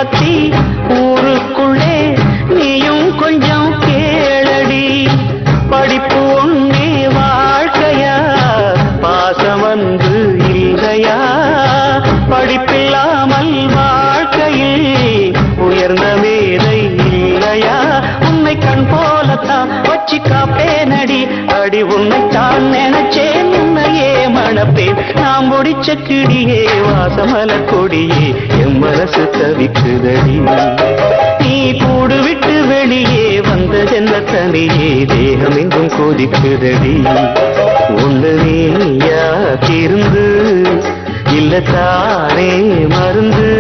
பத்தி ஊருக்குள்ளே நீயும் கொஞ்சம் கேளடி. படிப்பு ஒன்னே வாழ்க்கையா, பாசம் வந்து இல்லையா? படிப்பில்லாமல் வாழ்க்கையில் உயர்ந்த மேதை இல்லையா? உன்னை கண் போலத்தான் வச்சு காப்பேனடி. அடி உன்னைத்தான் நினைச்சேன், உன்னையே மணப்பேன். நாம் முடிச்ச கிடியே வாசமலர் கொடியே, என் மனசு தவிக்குதடி. நீ கூடு விட்டு வெளியே வந்ததென்ன தனியே, தேகம் எங்கும் கொதிக்குதடி. ஒன்று நீயா திருந்து இல்லத்தானே மருந்து.